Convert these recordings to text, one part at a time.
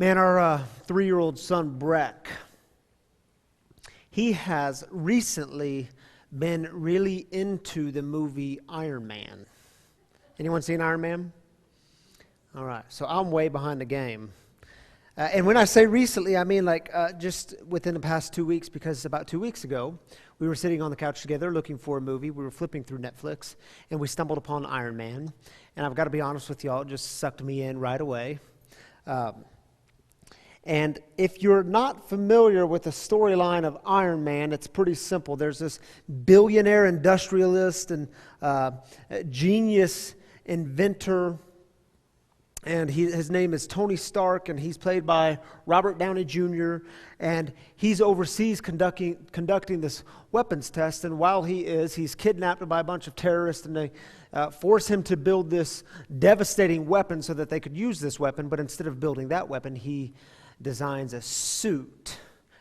Man, our 3-year-old son, Breck, he has recently been really into the movie Iron Man. Anyone seen Iron Man? All right, so I'm way behind the game. And when I say recently, I mean just within the past 2 weeks, because about 2 weeks ago, we were sitting on the couch together looking for a movie. We were flipping through Netflix, and we stumbled upon Iron Man. And I've got to be honest with y'all, it just sucked me in right away. And if you're not familiar with the storyline of Iron Man, it's pretty simple. There's this billionaire industrialist and genius inventor, and his name is Tony Stark, and he's played by Robert Downey Jr., and he's overseas conducting this weapons test, and while he's kidnapped by a bunch of terrorists, and they force him to build this devastating weapon so that they could use this weapon, but instead of building that weapon, he designs a suit,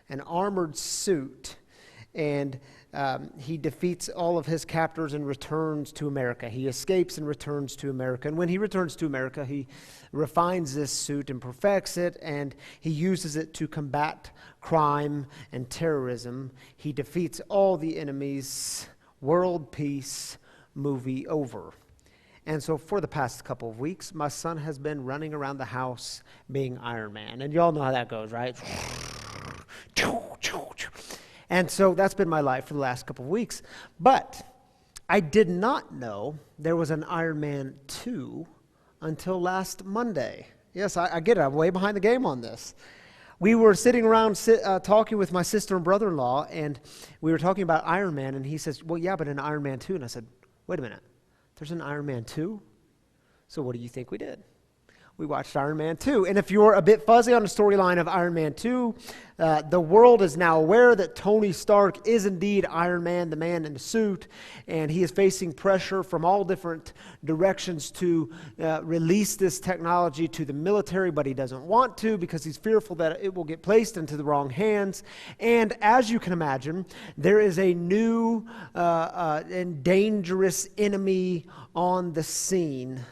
an armored suit, and he defeats all of his captors and returns to America. He escapes and returns to America. And when he returns to America, he refines this suit and perfects it, and he uses it to combat crime and terrorism. He defeats all the enemies. World peace, movie over. And so for the past couple of weeks, my son has been running around the house being Iron Man. And you all know how that goes, right? And so that's been my life for the last couple of weeks. But I did not know there was an Iron Man 2 until last Monday. Yes, I get it. I'm way behind the game on this. We were sitting around talking with my sister and brother-in-law, and we were talking about Iron Man, and he says, well, yeah, but an Iron Man 2. And I said, wait a minute. There's an Iron Man 2? So what do you think we did? We watched Iron Man 2. And if you're a bit fuzzy on the storyline of Iron Man 2, the world is now aware that Tony Stark is indeed Iron Man, the man in the suit, and he is facing pressure from all different directions to release this technology to the military, but he doesn't want to because he's fearful that it will get placed into the wrong hands. And as you can imagine, there is a new and dangerous enemy on the scene.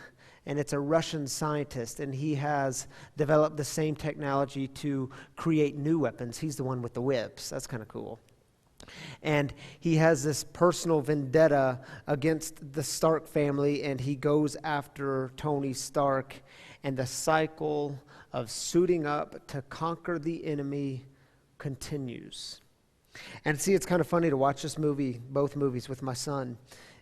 And it's a Russian scientist, and he has developed the same technology to create new weapons. He's the one with the whips. That's kind of cool. And he has this personal vendetta against the Stark family, and he goes after Tony Stark, and the cycle of suiting up to conquer the enemy continues. And see, it's kind of funny to watch this movie, both movies, with my son.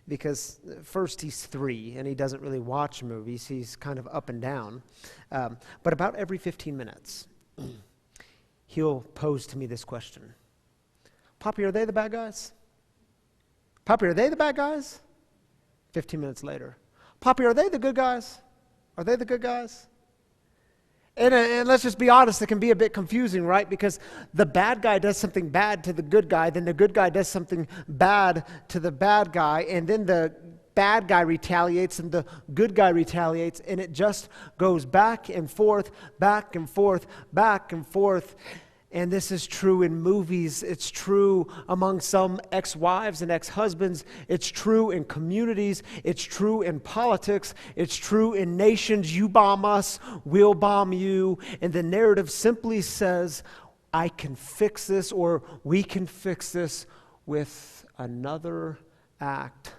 Because first he's 3 and he doesn't really watch movies. He's kind of up and down. But about every 15 minutes, he'll pose to me this question. Poppy, are they the bad guys? Poppy, are they the bad guys? 15 minutes later. Poppy, are they the good guys? Are they the good guys? And let's just be honest, it can be a bit confusing, right? Because the bad guy does something bad to the good guy, then the good guy does something bad to the bad guy, and then the bad guy retaliates and the good guy retaliates, and it just goes back and forth, back and forth, back and forth. And this is true in movies. It's true among some ex-wives and ex-husbands. It's true in communities. It's true in politics. It's true in nations. You bomb us, we'll bomb you. And the narrative simply says, I can fix this, or we can fix this with another act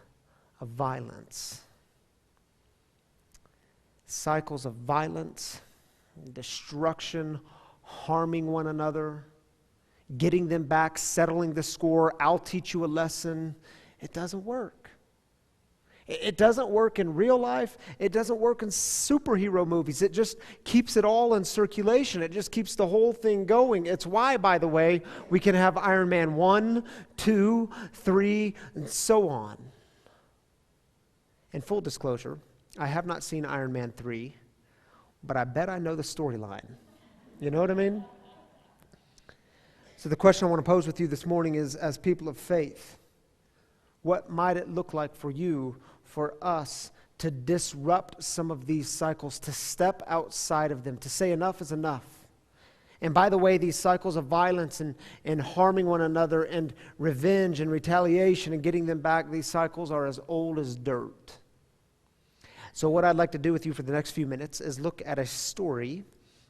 of violence. Cycles of violence, destruction, harming one another, getting them back, settling the score, I'll teach you a lesson. It doesn't work. It doesn't work in real life. It doesn't work in superhero movies. It just keeps it all in circulation. It just keeps the whole thing going. It's why, by the way, we can have Iron Man 1, 2, 3, and so on. In full disclosure, I have not seen Iron Man 3, but I bet I know the storyline. You know what I mean? So the question I want to pose with you this morning is, as people of faith, what might it look like for you, for us, to disrupt some of these cycles, to step outside of them, to say enough is enough? And by the way, these cycles of violence and harming one another and revenge and retaliation and getting them back, these cycles are as old as dirt. So what I'd like to do with you for the next few minutes is look at a story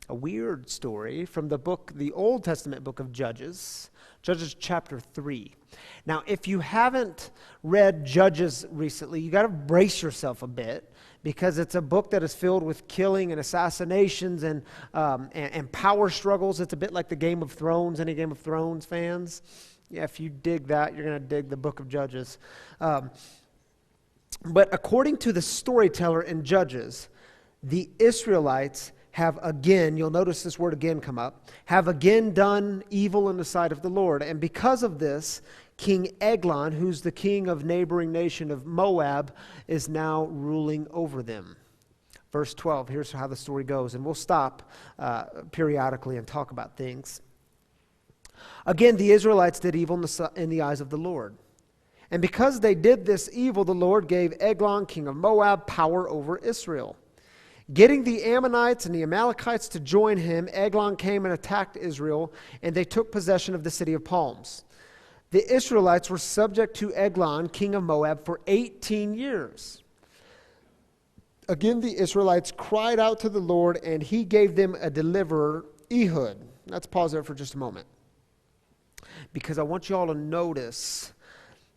a weird story from the Old Testament book of Judges, Judges chapter 3. Now, if you haven't read Judges recently, you got to brace yourself a bit, because it's a book that is filled with killing and assassinations and power struggles. It's a bit like the Game of Thrones. Any Game of Thrones fans? Yeah, if you dig that, you're going to dig the book of Judges. But according to the storyteller in Judges, the Israelites have again, you'll notice this word again come up, have again done evil in the sight of the Lord. And because of this, King Eglon, who's the king of neighboring nation of Moab, is now ruling over them. Verse 12, here's how the story goes. And we'll stop periodically and talk about things. Again, the Israelites did evil in the eyes of the Lord. And because they did this evil, the Lord gave Eglon, king of Moab, power over Israel. Getting the Ammonites and the Amalekites to join him, Eglon came and attacked Israel, and they took possession of the city of palms. The Israelites were subject to Eglon, king of Moab, for 18 years. Again, the Israelites cried out to the Lord, and he gave them a deliverer, Ehud. Let's pause there for just a moment, because I want you all to notice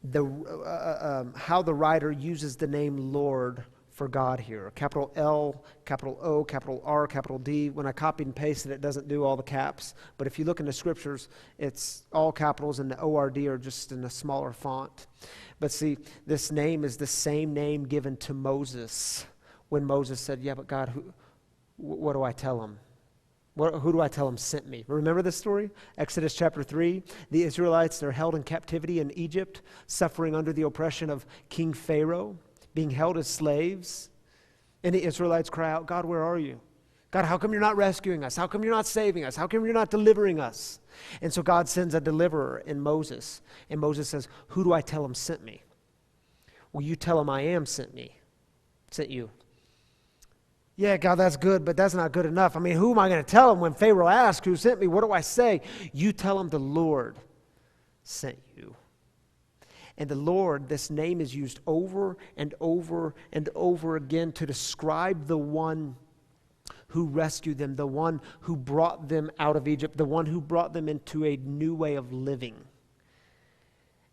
how the writer uses the name Lord for God here. Capital L, capital O, capital R, capital D. When I copied and pasted, it doesn't do all the caps. But if you look in the scriptures, it's all capitals, and the O-R-D are just in a smaller font. But see, this name is the same name given to Moses when Moses said, yeah, but God, what do I tell him? Who do I tell him sent me? Remember this story? Exodus chapter 3. The Israelites, they're held in captivity in Egypt, suffering under the oppression of King Pharaoh, being held as slaves. And the Israelites cry out, God, where are you? God, how come you're not rescuing us? How come you're not saving us? How come you're not delivering us? And so God sends a deliverer in Moses. And Moses says, who do I tell him sent me? Well, you tell him I am sent you. Yeah, God, that's good, but that's not good enough. I mean, who am I going to tell him when Pharaoh asks who sent me? What do I say? You tell him the Lord sent you. And the Lord, this name is used over and over and over again to describe the one who rescued them, the one who brought them out of Egypt, the one who brought them into a new way of living.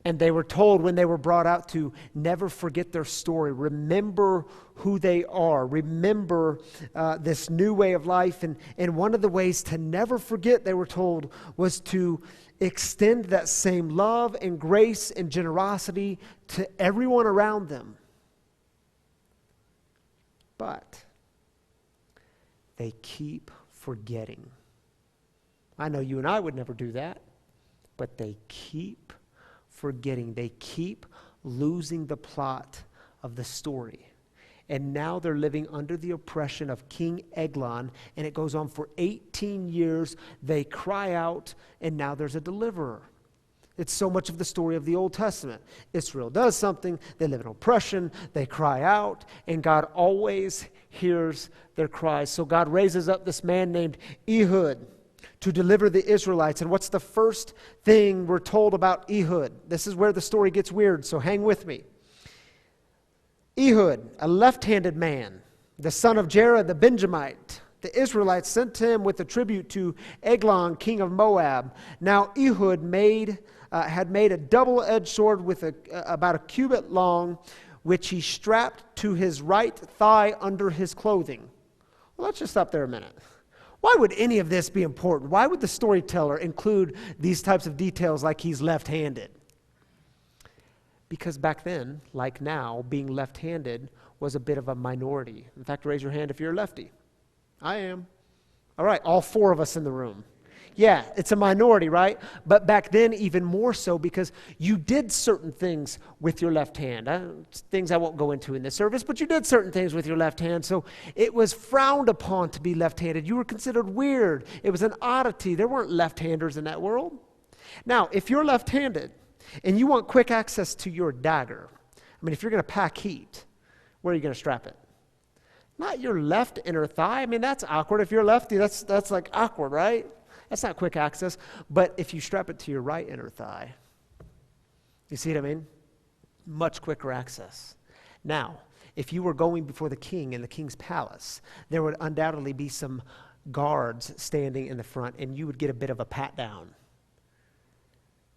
And they were told when they were brought out to never forget their story. Remember who they are. Remember this new way of life. And one of the ways to never forget, they were told, was to extend that same love and grace and generosity to everyone around them. But they keep forgetting. I know you and I would never do that, but they keep forgetting. They keep losing the plot of the story. And now they're living under the oppression of King Eglon, and it goes on for 18 years. They cry out, and now there's a deliverer. It's so much of the story of the Old Testament. Israel does something, they live in oppression, they cry out, and God always hears their cries. So God raises up this man named Ehud to deliver the Israelites. And what's the first thing we're told about Ehud? This is where the story gets weird, so hang with me. Ehud, a left-handed man, the son of Jerah the Benjamite. The Israelites sent him with a tribute to Eglon, king of Moab. Now Ehud had made a double-edged sword with about a cubit long, which he strapped to his right thigh under his clothing. Well, let's just stop there a minute. Why would any of this be important? Why would the storyteller include these types of details like he's left-handed? Because back then, like now, being left-handed was a bit of a minority. In fact, raise your hand if you're a lefty. I am. All right, all four of us in the room. Yeah, it's a minority, right? But back then, even more so, because you did certain things with your left hand. Things I won't go into in this service, but you did certain things with your left hand. So it was frowned upon to be left-handed. You were considered weird. It was an oddity. There weren't left-handers in that world. Now, if you're left-handed and you want quick access to your dagger, I mean, if you're going to pack heat, where are you going to strap it? Not your left inner thigh. I mean, that's awkward. If you're lefty, that's like awkward, right? That's not quick access. But if you strap it to your right inner thigh, you see what I mean? Much quicker access. Now, if you were going before the king in the king's palace, there would undoubtedly be some guards standing in the front, and you would get a bit of a pat down.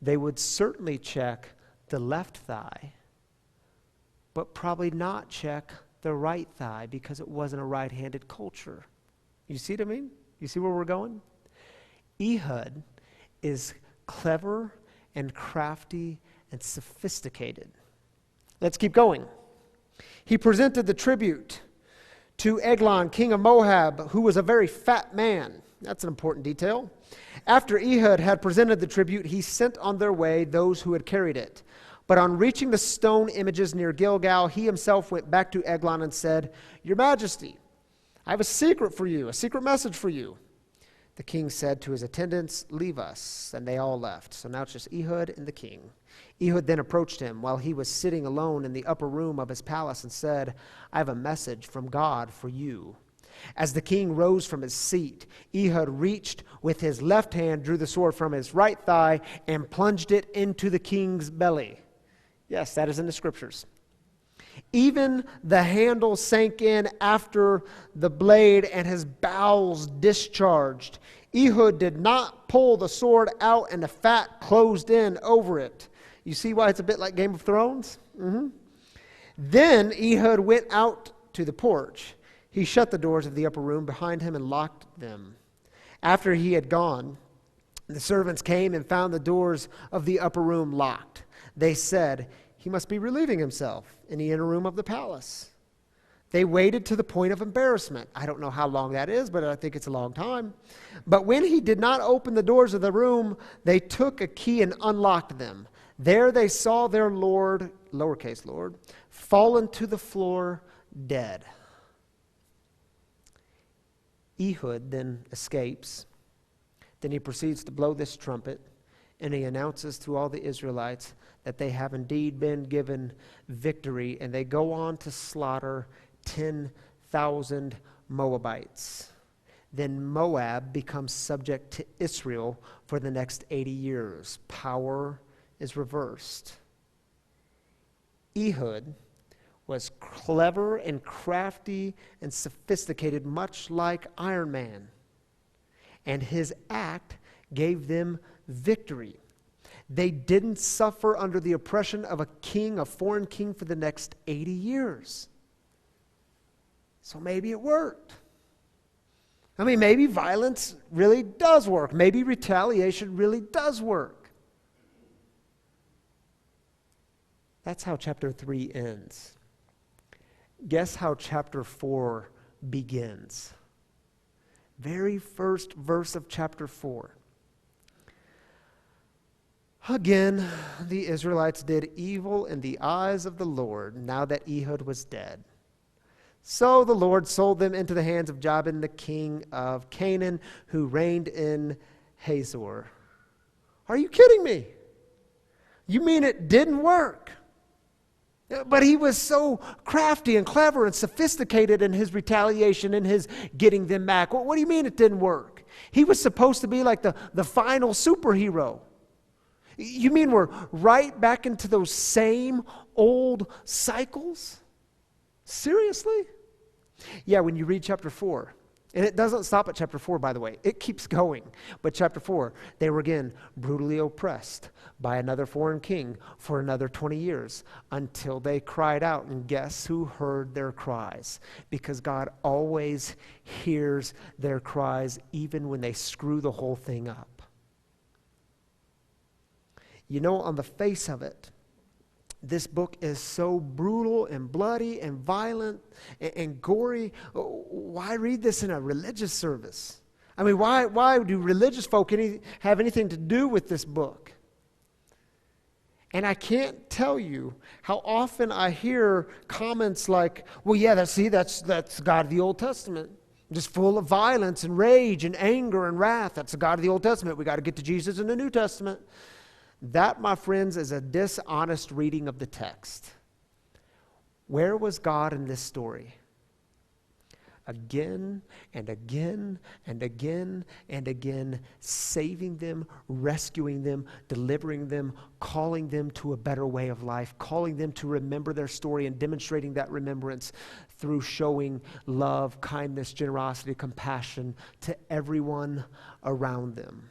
They would certainly check the left thigh, but probably not check the right thigh because it wasn't a right-handed culture. You see what I mean? You see where we're going? Ehud is clever and crafty and sophisticated. Let's keep going. He presented the tribute to Eglon, king of Moab, who was a very fat man. That's an important detail. After Ehud had presented the tribute, he sent on their way those who had carried it. But on reaching the stone images near Gilgal, he himself went back to Eglon and said, "Your Majesty, I have a secret for you, a secret message for you." The king said to his attendants, "Leave us." And they all left. So now it's just Ehud and the king. Ehud then approached him while he was sitting alone in the upper room of his palace and said, "I have a message from God for you." As the king rose from his seat, Ehud reached with his left hand, drew the sword from his right thigh, and plunged it into the king's belly. Yes, that is in the scriptures. Even the handle sank in after the blade, and his bowels discharged. Ehud did not pull the sword out, and the fat closed in over it. You see why it's a bit like Game of Thrones? Then Ehud went out to the porch. He shut the doors of the upper room behind him and locked them. After he had gone, the servants came and found the doors of the upper room locked. They said, "He must be relieving himself in the inner room of the palace." They waited to the point of embarrassment. I don't know how long that is, but I think it's a long time. But when he did not open the doors of the room, they took a key and unlocked them. There they saw their lord, lowercase lord, fallen to the floor dead. Ehud then escapes. Then he proceeds to blow this trumpet, and he announces to all the Israelites that they have indeed been given victory, and they go on to slaughter 10,000 Moabites. Then Moab becomes subject to Israel for the next 80 years. Power is reversed. Ehud was clever and crafty and sophisticated, much like Iron Man. And his act gave them victory. They didn't suffer under the oppression of a king, a foreign king, for the next 80 years. So maybe it worked. I mean, maybe violence really does work. Maybe retaliation really does work. That's how chapter 3 ends. Guess how chapter 4 begins? Very first verse of chapter 4. Again, the Israelites did evil in the eyes of the Lord, now that Ehud was dead. So the Lord sold them into the hands of Jabin, the king of Canaan, who reigned in Hazor. Are you kidding me? You mean it didn't work? But he was so crafty and clever and sophisticated in his retaliation and his getting them back. What do you mean it didn't work? He was supposed to be like the final superhero. You mean we're right back into those same old cycles? Seriously? Yeah, when you read chapter 4, and it doesn't stop at chapter 4, by the way. It keeps going. But chapter 4, they were again brutally oppressed by another foreign king for another 20 years until they cried out. And guess who heard their cries? Because God always hears their cries even when they screw the whole thing up. You know, on the face of it, this book is so brutal and bloody and violent and gory. Why read this in a religious service? I mean, why do religious folk have anything to do with this book? And I can't tell you how often I hear comments like, well, yeah, that's God of the Old Testament. Just full of violence and rage and anger and wrath. That's the God of the Old Testament. We got to get to Jesus in the New Testament. That, my friends, is a dishonest reading of the text. Where was God in this story? Again and again and again and again, saving them, rescuing them, delivering them, calling them to a better way of life, calling them to remember their story and demonstrating that remembrance through showing love, kindness, generosity, compassion to everyone around them.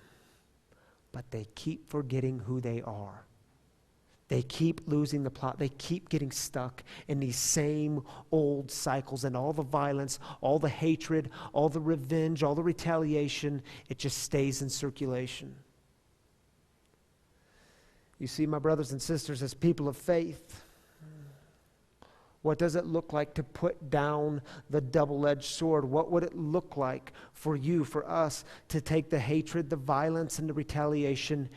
But they keep forgetting who they are. They keep losing the plot. They keep getting stuck in these same old cycles, and all the violence, all the hatred, all the revenge, all the retaliation, it just stays in circulation. You see, my brothers and sisters, as people of faith, what does it look like to put down the double-edged sword? What would it look like for you, for us, to take the hatred, the violence, and the retaliation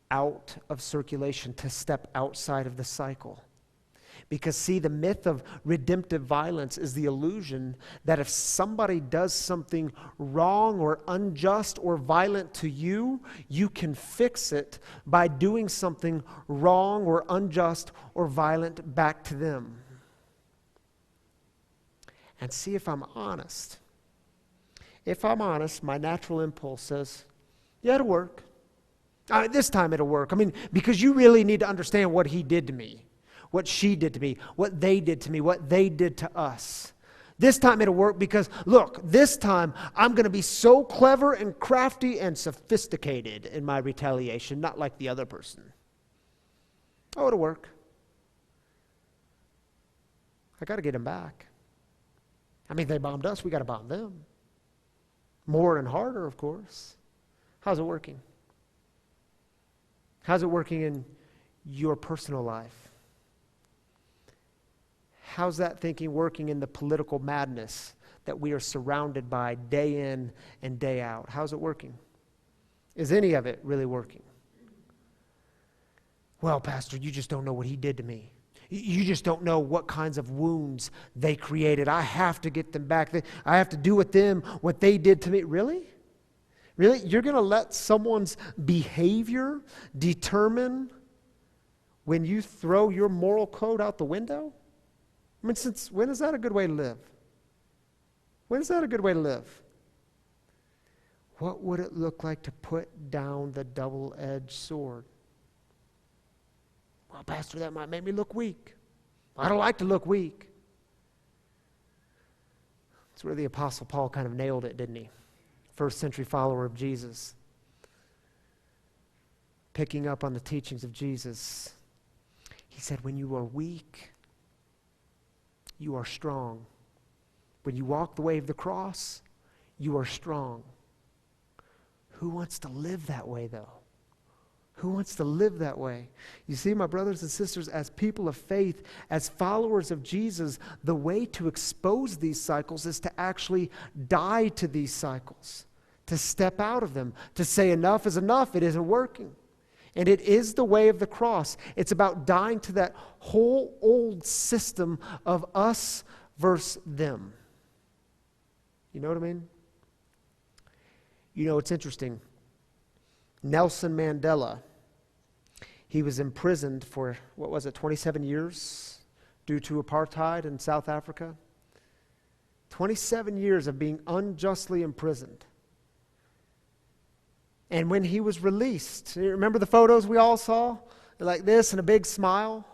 out of circulation, to step outside of the cycle? Because see, the myth of redemptive violence is the illusion that if somebody does something wrong or unjust or violent to you, you can fix it by doing something wrong or unjust or violent back to them. And see, if I'm honest, my natural impulse says, yeah, it'll work. This time it'll work. Because you really need to understand what he did to me, what she did to me, what they did to me, what they did to us. This time it'll work because, look, this time I'm going to be so clever and crafty and sophisticated in my retaliation, not like the other person. Oh, it'll work. I got to get them back. They bombed us, we got to bomb them. More and harder, of course. How's it working? How's it working in your personal life? How's that thinking working in the political madness that we are surrounded by day in and day out? How's it working? Is any of it really working? Well, Pastor, you just don't know what he did to me. You just don't know what kinds of wounds they created. I have to get them back. I have to do with them what they did to me. Really? Really? You're going to let someone's behavior determine when you throw your moral code out the window? Since when is that a good way to live? When is that a good way to live? What would it look like to put down the double-edged sword? Well, Pastor, that might make me look weak. I don't like to look weak. That's where the Apostle Paul kind of nailed it, didn't he? First century follower of Jesus. Picking up on the teachings of Jesus. He said, when you are weak, you are strong. When you walk the way of the cross, you are strong. Who wants to live that way, though? Who wants to live that way? You see, my brothers and sisters, as people of faith, as followers of Jesus, the way to expose these cycles is to actually die to these cycles, to step out of them, to say enough is enough, it isn't working. And it is the way of the cross. It's about dying to that whole old system of us versus them. You know what I mean? It's interesting. Nelson Mandela, he was imprisoned for, 27 years due to apartheid in South Africa? 27 years of being unjustly imprisoned. And when he was released, you remember the photos we all saw? Like this and a big smile?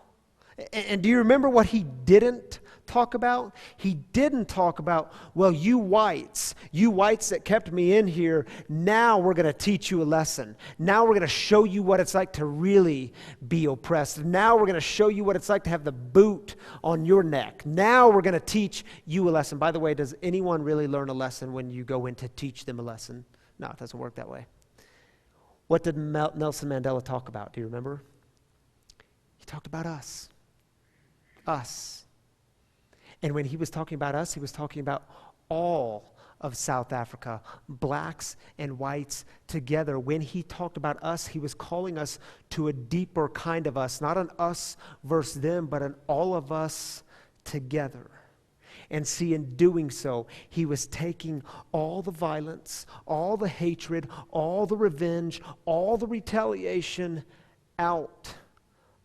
And do you remember what he didn't talk about? He didn't talk about, well, you whites that kept me in here, now we're going to teach you a lesson. Now we're going to show you what it's like to really be oppressed. Now we're going to show you what it's like to have the boot on your neck. Now we're going to teach you a lesson. By the way, does anyone really learn a lesson when you go in to teach them a lesson? No, it doesn't work that way. What did Nelson Mandela talk about? Do you remember? He talked about us. Us. And when he was talking about us, he was talking about all of South Africa, blacks and whites together. When he talked about us, he was calling us to a deeper kind of us, not an us versus them, but an all of us together. And see, in doing so, he was taking all the violence, all the hatred, all the revenge, all the retaliation out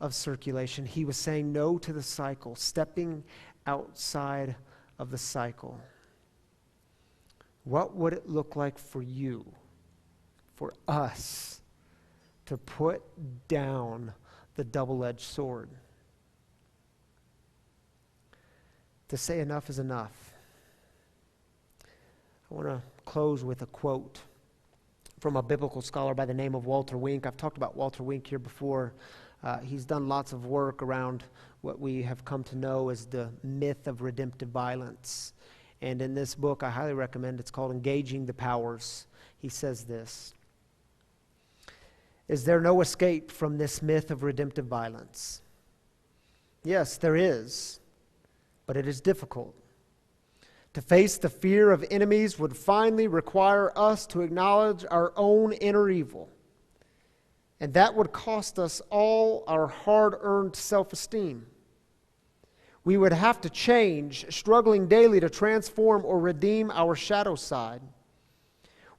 of circulation. He was saying no to the cycle, stepping outside of the cycle. What would it look like for you, for us, to put down the double-edged sword? to say enough is enough. I want to close with a quote from a biblical scholar by the name of Walter Wink. I've talked about Walter Wink here before. He's done lots of work around what we have come to know as the myth of redemptive violence. And in this book, I highly recommend, it's called Engaging the Powers. He says this: is there no escape from this myth of redemptive violence? Yes, there is, but it is difficult. To face the fear of enemies would finally require us to acknowledge our own inner evil. And that would cost us all our hard-earned self-esteem. We would have to change, struggling daily to transform or redeem our shadow side.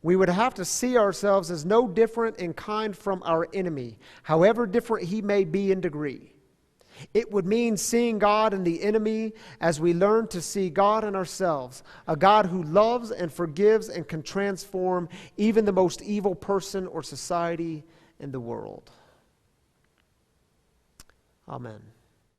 We would have to see ourselves as no different in kind from our enemy, however different he may be in degree. It would mean seeing God in the enemy as we learn to see God in ourselves, a God who loves and forgives and can transform even the most evil person or society in the world. Amen.